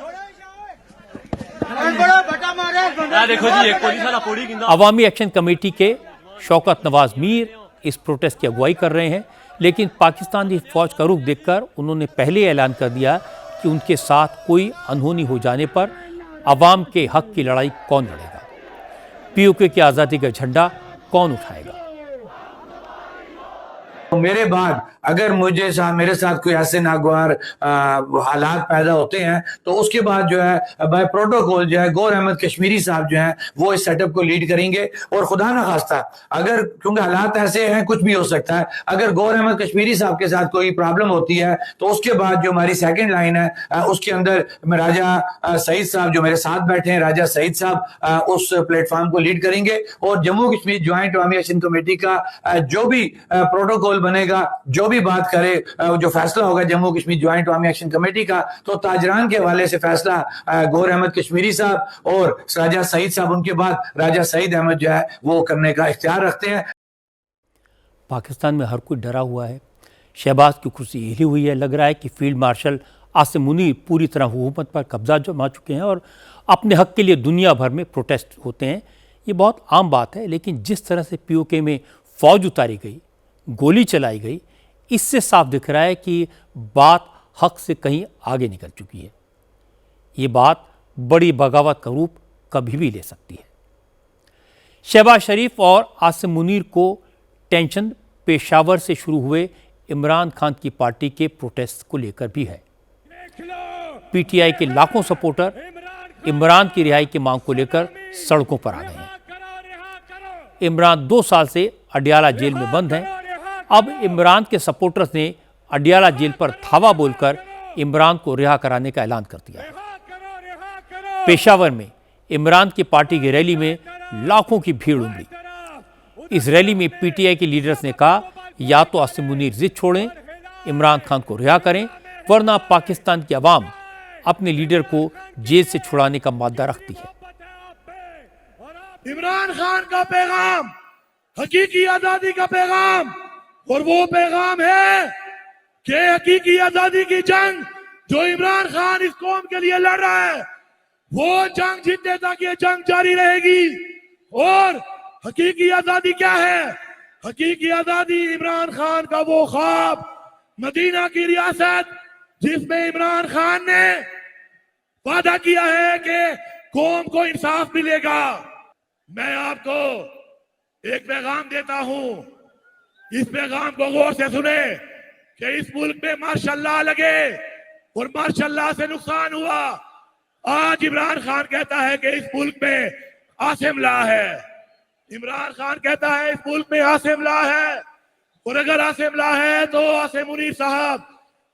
अवामी एक्शन कमेटी के शौकत नवाज मीर इस प्रोटेस्ट की अगुवाई कर रहे हैं, लेकिन पाकिस्तानी फौज का रुख देखकर उन्होंने पहले ऐलान कर दिया कि उनके साथ कोई अनहोनी हो जाने पर अवाम के हक की लड़ाई कौन लड़ेगा, पीओके की आज़ादी का झंडा कौन उठाएगा।
मेरे बाद
अगर मेरे साथ कोई ऐसे नागवार हालात पैदा होते हैं तो उसके बाद जो है बाय प्रोटोकॉल जो है गौर अहमद कश्मीरी साहब जो हैं वो इस सेटअप को लीड करेंगे। और खुदा ना खास्ता अगर, क्योंकि हालात ऐसे हैं कुछ भी हो सकता है, अगर गौर अहमद कश्मीरी साहब के साथ कोई प्रॉब्लम होती है तो उसके बाद जो हमारी सेकंड लाइन है उसके अंदर राजा सईद साहब जो मेरे साथ बैठे हैं, राजा सईद साहब उस प्लेटफॉर्म को लीड करेंगे। और जम्मू कश्मीर ज्वाइंट अवामी एक्शन कमेटी का जो भी प्रोटोकॉल बनेगा, जो भी बात करे, जो फैसला होगा जम्मू कश्मीर ज्वाइंट अवामी एक्शन कमेटी का, तो ताजरान के हवाले से फैसला गौर अहमद कश्मीरी साहब और राजा सईद साहब, उनके बाद राजा सईद अहमद जो है वो करने का इख्तियार रखते हैं।
पाकिस्तान में हर कोई डरा हुआ है, शहबाज की कुर्सी हिली हुई है। लग रहा है कि फील्ड मार्शल आसिम मुनीर पूरी तरह हुकूमत पर कब्जा जमा चुके हैं और अपने हक के लिए दुनिया भर में प्रोटेस्ट होते हैं। ये बहुत आम बात है, लेकिन जिस तरह से POK में फ़ौज उतारी गई, गोली चलाई गई, इससे साफ दिख रहा है कि बात हक से कहीं आगे निकल चुकी है। ये बात बड़ी बगावत का रूप कभी भी ले सकती है। शहबाज शरीफ और आसिम मुनीर को टेंशन पेशावर से शुरू हुए इमरान खान की पार्टी के प्रोटेस्ट को लेकर भी है। PTI के लाखों सपोर्टर इमरान की रिहाई की मांग को लेकर सड़कों पर आ गए हैं। इमरान 2 साल से अडियाला जेल में बंद हैं। अब इमरान के सपोर्टर्स ने अडियाला जेल पर धावा बोलकर इमरान को रिहा कराने का ऐलान कर दिया है। पेशावर में इमरान की पार्टी की रैली में लाखों की भीड़ उमड़ी। इस रैली में PTI के लीडर्स ने कहा, या तो आसिम मुनीर जिद छोड़ें, इमरान खान को रिहा करें, वरना पाकिस्तान की आवाम अपने लीडर को जेल से छुड़ाने का मादा रखती है।
इमरान खान का पैगाम हकीकी आजादी का पैगाम, और वो पैगाम है कि हकीकी आजादी की जंग जो इमरान खान इस कौम के लिए लड़ रहा है, वो जंग जीतने तक ये जंग जारी रहेगी। और हकीकी आजादी क्या है? हकीकी आजादी इमरान खान का वो ख्वाब, मदीना की रियासत जिसमें इमरान खान ने वादा किया है कि कौम को इंसाफ मिलेगा। मैं आपको एक पैगाम देता हूं, इस पैगाम को गौर से सुने कि इस मुल्क में माशाल्लाह लगे और माशाल्लाह से नुकसान हुआ। आज इमरान खान कहता है कि इस मुल्क में आसिम ला है, इमरान खान कहता है इस मुल्क में आसिम ला है। और अगर आसिम ला है तो आसिम मुनीर साहब,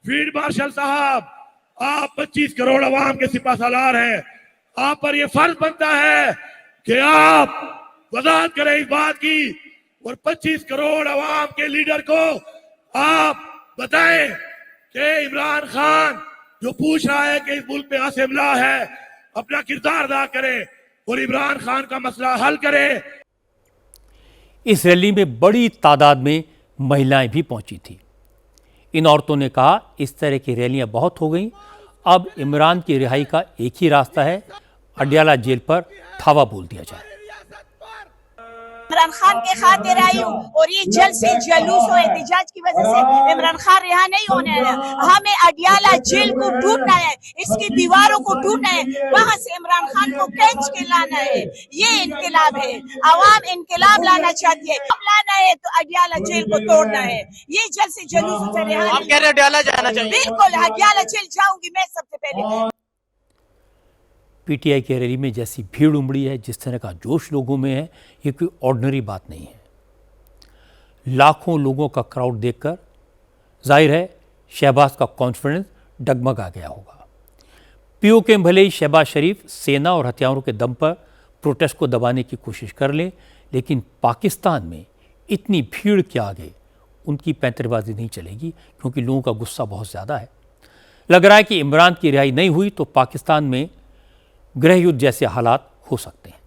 फील्ड मार्शल साहब, आप 25 करोड़ अवाम के सिपाहसालार हैं। आप पर यह फर्ज बनता है कि आप वजाहत करें इस बात की और 25 करोड़ अवाम के लीडर को आप बताएं कि इमरान खान जो पूछ रहा है कि इस मुल्क में आसिम ला है, अपना किरदार अदा करे और इमरान खान का मसला हल करे।
इस रैली में बड़ी तादाद में महिलाएं भी पहुंची थी। इन औरतों ने कहा, इस तरह की रैलियां बहुत हो गईं, अब इमरान की रिहाई का एक ही रास्ता है, अडियाला जेल पर धावा बोल दिया जाए।
इमरान खान के खातिर आई हूँ और ये जल्द से जुलूस और एहतजाज की वजह से इमरान खान रिहा नहीं होने है। हमें अडियाला जेल को ढूंढना है, इसकी दीवारों को ढूंढना है, वहाँ से इमरान खान को खींच के लाना है। ये इनकलाब है, आवाम इनकलाब लाना चाहती है। लाना है तो अडियाला जेल को तोड़ना है। ये जल्द से जुलूस से रिहा।
आप कह रहे हैं अडियाला जाना चाहिए?
बिल्कुल अडियाला जेल जाऊंगी मैं सबसे पहले।
PTI की रैली में जैसी भीड़ उमड़ी है, जिस तरह का जोश लोगों में है, ये कोई ऑर्डिनरी बात नहीं है। लाखों लोगों का क्राउड देखकर जाहिर है शहबाज का कॉन्फिडेंस डगमगा गया होगा। POK में भले ही शहबाज शरीफ सेना और हथियारों के दम पर प्रोटेस्ट को दबाने की कोशिश कर लें, लेकिन पाकिस्तान में इतनी भीड़ के आगे उनकी पैंतरेबाजी नहीं चलेगी, क्योंकि लोगों का गुस्सा बहुत ज़्यादा है। लग रहा है कि इमरान की रिहाई नहीं हुई तो पाकिस्तान में गृह युद्ध जैसे हालात हो सकते हैं।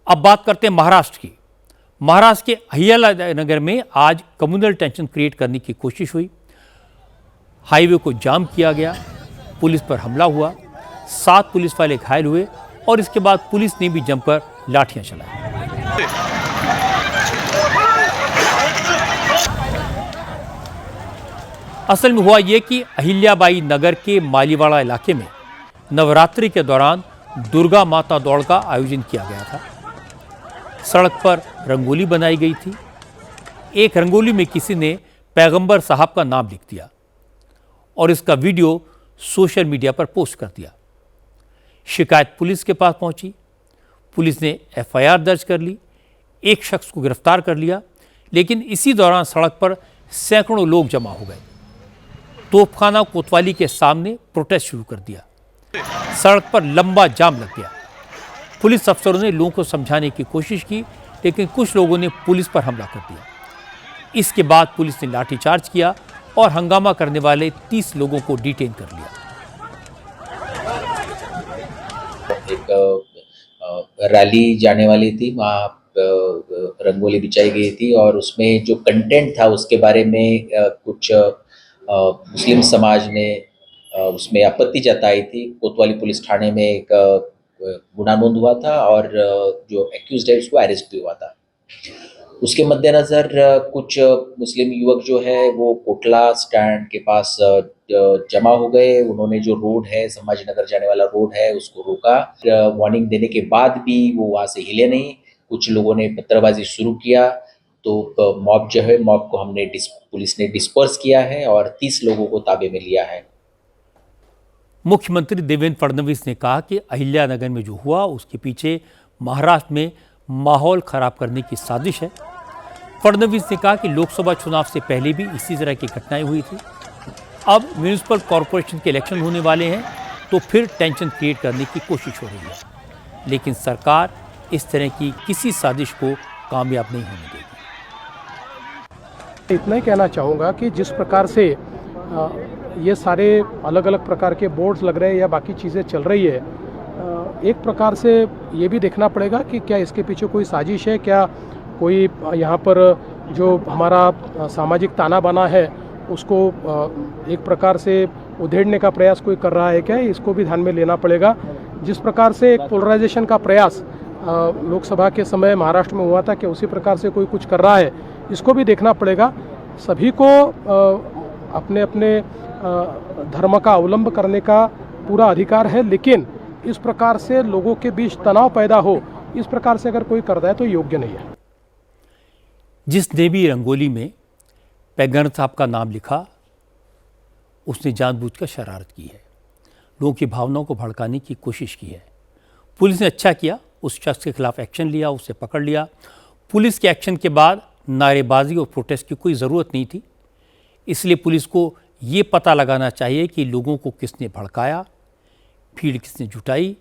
अब बात करते हैं महाराष्ट्र की। महाराष्ट्र के अहिल्यानगर में आज कम्युनल टेंशन क्रिएट करने की कोशिश हुई। हाईवे को जाम किया गया, पुलिस पर हमला हुआ, 7 पुलिस वाले घायल हुए और इसके बाद पुलिस ने भी जमकर लाठियां चलाई। असल में हुआ ये कि अहिल्याबाई नगर के मालीवाड़ा इलाके में नवरात्रि के दौरान दुर्गा माता दौड़ का आयोजन किया गया था। सड़क पर रंगोली बनाई गई थी। एक रंगोली में किसी ने पैगंबर साहब का नाम लिख दिया और इसका वीडियो सोशल मीडिया पर पोस्ट कर दिया। शिकायत पुलिस के पास पहुंची। पुलिस ने एफआईआर दर्ज कर ली, एक शख्स को गिरफ्तार कर लिया, लेकिन इसी दौरान सड़क पर सैकड़ों लोग जमा हो गए। तोपखाना कोतवाली के सामने प्रोटेस्ट शुरू कर दिया। सड़क पर लंबा जाम लग गया। पुलिस अफसरों ने लोगों को समझाने की कोशिश की, लेकिन कुछ लोगों ने पुलिस पर हमला कर दिया। इसके बाद पुलिस ने लाठीचार्ज किया और हंगामा करने वाले 30 लोगों को डिटेन कर लिया।
एक रैली जाने वाली थी, वहाँ रंगोली बिछाई गई थी और उसमें जो कंटेंट था उसके बारे में कुछ मुस्लिम समाज ने उसमें आपत्ति जताई थी। कोतवाली पुलिस थाने में एक गुना नोंद हुआ था और जो एक्यूज्ड है उसको अरेस्ट भी हुआ था। उसके मद्देनज़र कुछ मुस्लिम युवक जो है वो कोटला स्टैंड के पास जमा हो गए। उन्होंने जो रोड है, संभाजीनगर जाने वाला रोड है, उसको रोका। वार्निंग देने के बाद भी वो वहाँ से हिले नहीं। कुछ लोगों ने पत्थरबाजी शुरू किया तो मॉब जो है, मॉब को पुलिस ने डिस्पर्स किया है और 30 लोगों को ताबे में लिया है।
मुख्यमंत्री देवेंद्र फडणवीस ने कहा कि अहिल्यानगर में जो हुआ उसके पीछे महाराष्ट्र में माहौल खराब करने की साजिश है। फडणवीस ने कहा कि लोकसभा चुनाव से पहले भी इसी तरह की घटनाएं हुई थी। अब म्यूनिसिपल कॉरपोरेशन के इलेक्शन होने वाले हैं तो फिर टेंशन क्रिएट करने की कोशिश हो रही है, लेकिन सरकार इस तरह की किसी साजिश को कामयाब नहीं होने देगी।
इतना ही कहना चाहूँगा कि जिस प्रकार से ये सारे अलग अलग प्रकार के बोर्ड्स लग रहे हैं या बाकी चीज़ें चल रही है, एक प्रकार से ये भी देखना पड़ेगा कि क्या इसके पीछे कोई साजिश है, क्या कोई यहाँ पर जो हमारा सामाजिक ताना बाना है उसको एक प्रकार से उधेड़ने का प्रयास कोई कर रहा है क्या, इसको भी ध्यान में लेना पड़ेगा। जिस प्रकार से एक पोलराइजेशन का प्रयास लोकसभा के समय महाराष्ट्र में हुआ था कि उसी प्रकार से कोई कुछ कर रहा है, इसको भी देखना पड़ेगा। सभी को अपने अपने धर्म का अवलंब करने का पूरा अधिकार है, लेकिन इस प्रकार से लोगों के बीच तनाव पैदा हो, इस प्रकार से अगर कोई करता है तो योग्य नहीं है।
जिसने भी रंगोली में पैगंबर साहब का नाम लिखा उसने जानबूझकर शरारत की है, लोगों की भावनाओं को भड़काने की कोशिश की है। पुलिस ने अच्छा किया, उस शख्स के खिलाफ एक्शन लिया, उसे पकड़ लिया। पुलिस के एक्शन के बाद नारेबाजी और प्रोटेस्ट की कोई ज़रूरत नहीं थी, इसलिए पुलिस को ये पता लगाना चाहिए कि लोगों को किसने भड़काया, भीड़ किसने जुटाई।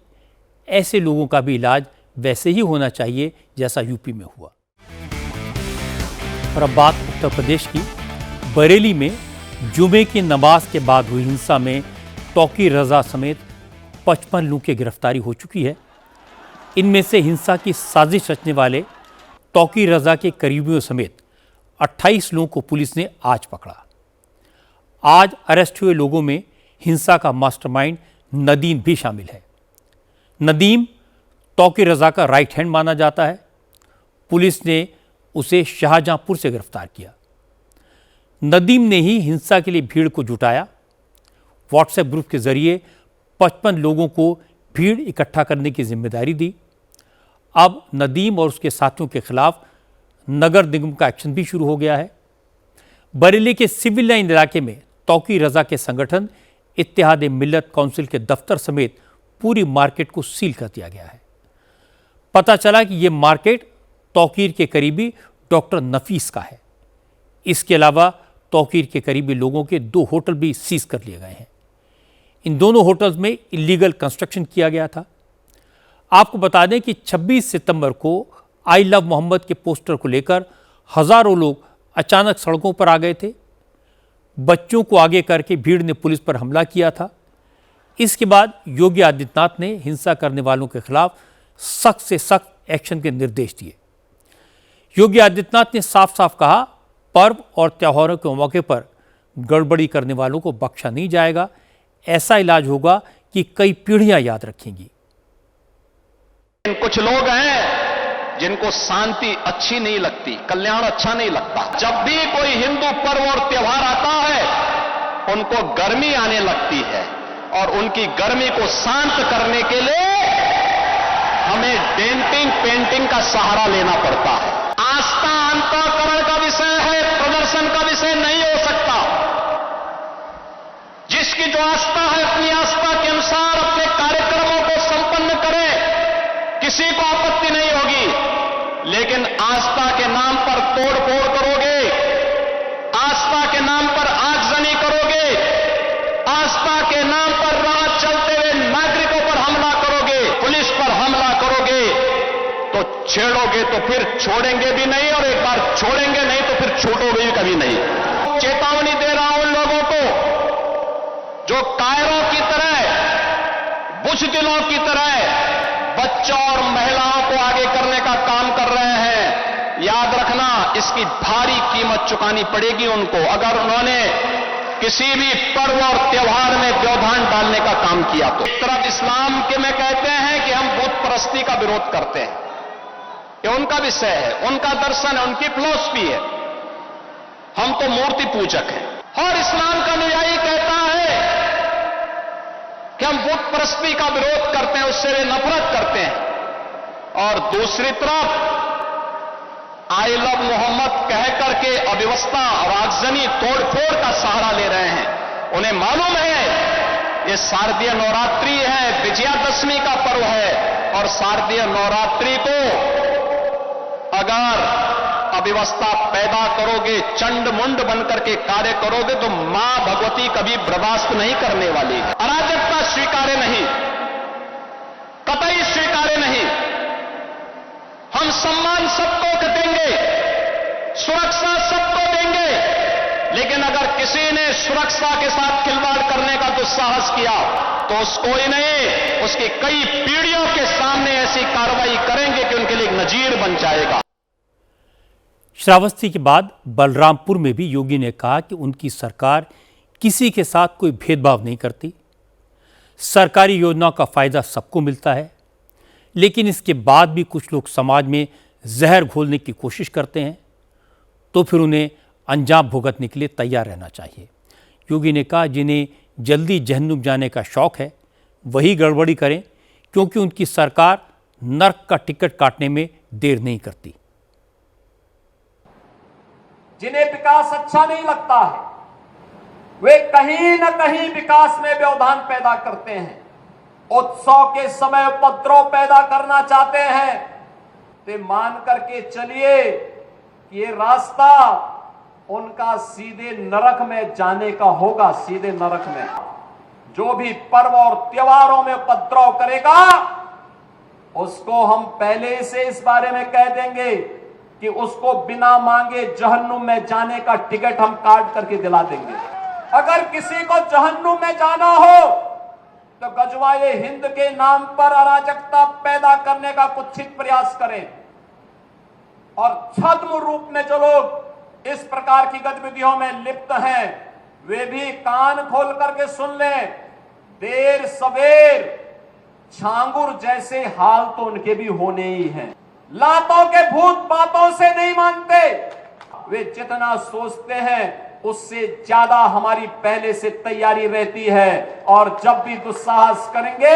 ऐसे लोगों का भी इलाज वैसे ही होना चाहिए जैसा यूपी में हुआ। और अब बात उत्तर प्रदेश की। बरेली में जुमे की नमाज के बाद हुई हिंसा में तौकीर रजा समेत 55 लोगों की गिरफ्तारी हो चुकी है। इनमें से हिंसा की साजिश रचने वाले तौकीर रजा के करीबियों समेत 28 लोगों को पुलिस ने आज पकड़ा। आज अरेस्ट हुए लोगों में हिंसा का मास्टरमाइंड नदीम भी शामिल है। नदीम तौकीर रजा का राइट हैंड माना जाता है। पुलिस ने उसे शाहजहांपुर से गिरफ्तार किया। नदीम ने ही हिंसा के लिए भीड़ को जुटाया। व्हाट्सएप ग्रुप के जरिए 55 लोगों को भीड़ इकट्ठा करने की जिम्मेदारी दी। अब नदीम और उसके साथियों के खिलाफ नगर निगम का एक्शन भी शुरू हो गया है। बरेली के सिविल लाइन इलाके में तौकीर रजा के संगठन इत्तेहाद मिल्लत काउंसिल के दफ्तर समेत पूरी मार्केट को सील कर दिया गया है। पता चला कि यह मार्केट तौकीर के करीबी डॉक्टर नफीस का है। इसके अलावा तौकीर के करीबी लोगों के 2 होटल भी सीज कर लिए गए हैं। इन दोनों होटल्स में इलीगल कंस्ट्रक्शन किया गया था। आपको बता दें कि 26 सितंबर को आई लव मोहम्मद के पोस्टर को लेकर हजारों लोग अचानक सड़कों पर आ गए थे। बच्चों को आगे करके भीड़ ने पुलिस पर हमला किया था। इसके बाद योगी आदित्यनाथ ने हिंसा करने वालों के खिलाफ सख्त से सख्त एक्शन के निर्देश दिए। योगी आदित्यनाथ ने साफ साफ कहा, पर्व और त्योहारों के मौके पर गड़बड़ी करने वालों को बख्शा नहीं जाएगा। ऐसा इलाज होगा कि कई पीढ़ियां याद रखेंगी।
कुछ लोग हैं जिनको शांति अच्छी नहीं लगती, कल्याण अच्छा नहीं लगता। जब भी कोई हिंदू पर्व और त्योहार आता है उनको गर्मी आने लगती है और उनकी गर्मी को शांत करने के लिए हमें डेंटिंग पेंटिंग का सहारा लेना पड़ता है। आस्था अंतःकरण का विषय है, प्रदर्शन का विषय नहीं देश की जो आस्था है अपनी आस्था के अनुसार अपने कार्यक्रमों को संपन्न करें, किसी को आपत्ति नहीं होगी। लेकिन आस्था के नाम पर तोड़फोड़ करोगे, आस्था के नाम पर आगजनी करोगे, आस्था के नाम पर राह चलते हुए नागरिकों पर हमला करोगे, पुलिस पर हमला करोगे, तो छेड़ोगे तो फिर छोड़ेंगे भी नहीं, और एक बार छोड़ेंगे नहीं तो फिर छूटोगे भी कभी नहीं। चेतावनी दे रहा हूं उन लोगों को जो कायरों की तरह, बुज़दिलों की तरह बच्चों और महिलाओं को आगे करने का काम कर रहे हैं। याद रखना, इसकी भारी कीमत चुकानी पड़ेगी उनको, अगर उन्होंने किसी भी पर्व और त्योहार में व्यवधान डालने का काम किया तो। एक तरफ इस्लाम के में कहते हैं कि हम बुत परस्ती का विरोध करते हैं, ये उनका विषय है, उनका दर्शन है, उनकी फिलॉसफी है। हम तो मूर्ति पूजक हैं। और इस्लाम का अनुयायी कहता है कि हम बुत परस्ती का विरोध करते हैं, उससे वे नफरत करते हैं। और दूसरी तरफ आई लव मोहम्मद कह करके अव्यवस्था और आगजनी तोड़फोड़ का सहारा ले रहे हैं। उन्हें मालूम है ये शारदीय नवरात्रि है, विजयादशमी का पर्व है, और शारदीय नवरात्रि को अगर अव्यवस्था पैदा करोगे, चंड मुंड बनकर के कार्य करोगे, तो मां भगवती कभी बर्दाश्त नहीं करने वाली है। अराजकता स्वीकार्य नहीं, कतई स्वीकार्य नहीं। हम सम्मान सबको देंगे, सुरक्षा सबको देंगे, लेकिन अगर किसी ने सुरक्षा के साथ खिलवाड़ करने का दुस्साहस किया तो उसको ही नहीं, उसकी कई पीढ़ियों के सामने ऐसी कार्रवाई करेंगे कि उनके लिए एक नजीर बन जाएगा।
श्रावस्ती के बाद बलरामपुर में भी योगी ने कहा कि उनकी सरकार किसी के साथ कोई भेदभाव नहीं करती, सरकारी योजनाओं का फायदा सबको मिलता है, लेकिन इसके बाद भी कुछ लोग समाज में जहर घोलने की कोशिश करते हैं तो फिर उन्हें अंजाम भुगतने के लिए तैयार रहना चाहिए। योगी ने कहा जिन्हें जल्दी जहन्नुम जाने का शौक है वही गड़बड़ी करें, क्योंकि उनकी सरकार नर्क का टिकट काटने में देर नहीं करती।
जिन्हें विकास अच्छा नहीं लगता है वे कहीं न कहीं विकास में व्यवधान पैदा करते हैं। उत्सव के समय उपद्रव पैदा करना चाहते हैं तो मान करके चलिए कि ये रास्ता उनका सीधे नरक में जाने का होगा, सीधे नरक में। जो भी पर्व और त्योहारों में उपद्रव करेगा उसको हम पहले से इस बारे में कह देंगे कि उसको बिना मांगे जहन्नुम में जाने का टिकट हम काट करके दिला देंगे। अगर किसी को जहन्नुम में जाना हो तो गजवाए हिंद के नाम पर अराजकता पैदा करने का कुत्सित प्रयास करें, और छद्म रूप में जो लोग इस प्रकार की गतिविधियों में लिप्त हैं वे भी कान खोल करके सुन लें। देर सवेर छांगुर जैसे हाल तो उनके भी होने ही हैं। लातों के भूत बातों से नहीं मानते, वे जितना सोचते हैं उससे ज्यादा हमारी पहले से तैयारी रहती है, और जब भी दुस्साहस करेंगे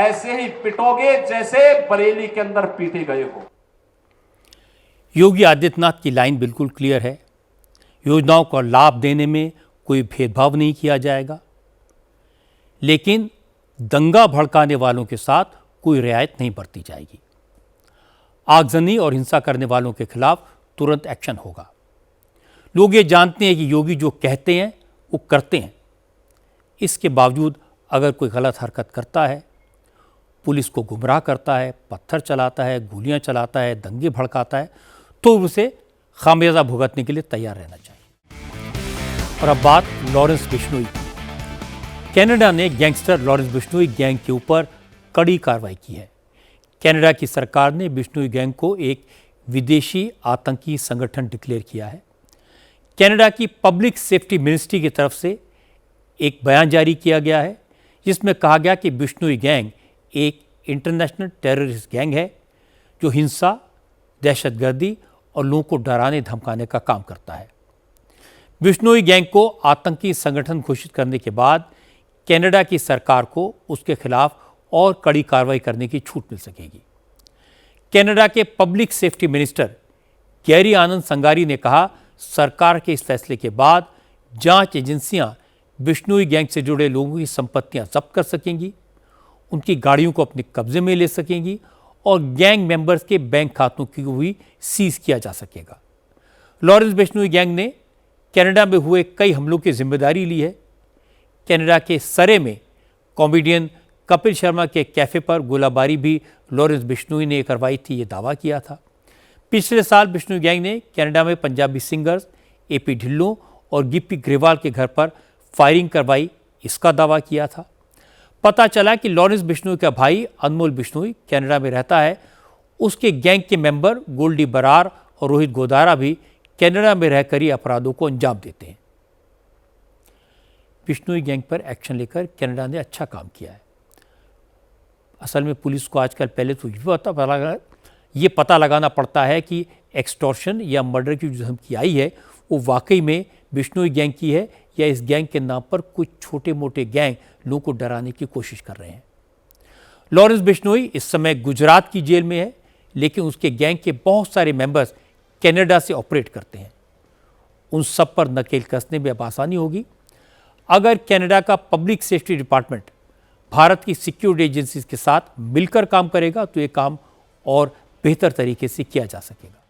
ऐसे ही पिटोगे जैसे बरेली के अंदर पीटे गए हो।
योगी आदित्यनाथ की लाइन बिल्कुल क्लियर है, योजनाओं का लाभ देने में कोई भेदभाव नहीं किया जाएगा, लेकिन दंगा भड़काने वालों के साथ कोई रियायत नहीं बरती जाएगी। आगजनी और हिंसा करने वालों के खिलाफ तुरंत एक्शन होगा। लोग ये जानते हैं कि योगी जो कहते हैं वो करते हैं। इसके बावजूद अगर कोई गलत हरकत करता है, पुलिस को गुमराह करता है, पत्थर चलाता है, गोलियां चलाता है, दंगे भड़काता है, तो उसे खामियाजा भुगतने के लिए तैयार रहना चाहिए। और अब बात लॉरेंस बिश्नोई की। कनाडा ने गैंगस्टर लॉरेंस बिश्नोई गैंग के ऊपर कड़ी कार्रवाई की है। कनाडा की सरकार ने बिश्नोई गैंग को एक विदेशी आतंकी संगठन डिक्लेयर किया है। कनाडा की पब्लिक सेफ्टी मिनिस्ट्री की तरफ से एक बयान जारी किया गया है जिसमें कहा गया कि बिश्नोई गैंग एक इंटरनेशनल टेररिस्ट गैंग है जो हिंसा, दहशतगर्दी और लोगों को डराने धमकाने का काम करता है। बिश्नोई गैंग को आतंकी संगठन घोषित करने के बाद कनाडा की सरकार को उसके खिलाफ और कड़ी कार्रवाई करने की छूट मिल सकेगी। कनाडा के पब्लिक सेफ्टी मिनिस्टर गैरी आनंद संगारी ने कहा, सरकार के इस फैसले के बाद जांच एजेंसियां बिश्नोई गैंग से जुड़े लोगों की संपत्तियां जब्त कर सकेंगी, उनकी गाड़ियों को अपने कब्जे में ले सकेंगी और गैंग मेंबर्स के बैंक खातों को भी सीज किया जा सकेगा। लॉरेंस बिश्नोई गैंग ने कनाडा में हुए कई हमलों की जिम्मेदारी ली है। कनाडा के सरे में कॉमेडियन कपिल शर्मा के कैफे पर गोलाबारी भी लॉरेंस बिश्नोई ने करवाई थी, ये दावा किया था। पिछले साल बिश्नोई गैंग ने कनाडा में पंजाबी सिंगर्स एपी ढिल्लों और गिप्पी ग्रेवाल के घर पर फायरिंग करवाई, इसका दावा किया था। पता चला कि लॉरेंस बिश्नोई का भाई अनमोल बिश्नोई कनाडा में रहता है। उसके गैंग के मेंबर गोल्डी बरार और रोहित गोदारा भी कनाडा में रहकर ही अपराधों को अंजाम देते हैं। बिश्नोई गैंग पर एक्शन लेकर कनाडा ने अच्छा काम किया है। असल में पुलिस को आजकल पहले तो ये पता लगाना पड़ता है कि एक्सटॉर्शन या मर्डर की जो धमकी आई है वो वाकई में बिश्नोई गैंग की है या इस गैंग के नाम पर कुछ छोटे मोटे गैंग लोगों को डराने की कोशिश कर रहे हैं। लॉरेंस बिश्नोई इस समय गुजरात की जेल में है, लेकिन उसके गैंग के बहुत सारे मेंबर्स कनाडा से ऑपरेट करते हैं। उन सब पर नकेल कसने में अब आसानी होगी। अगर कनाडा का पब्लिक सेफ्टी डिपार्टमेंट भारत की सिक्योरिटी एजेंसीज के साथ मिलकर काम करेगा तो ये काम और बेहतर तरीके से किया जा सकेगा।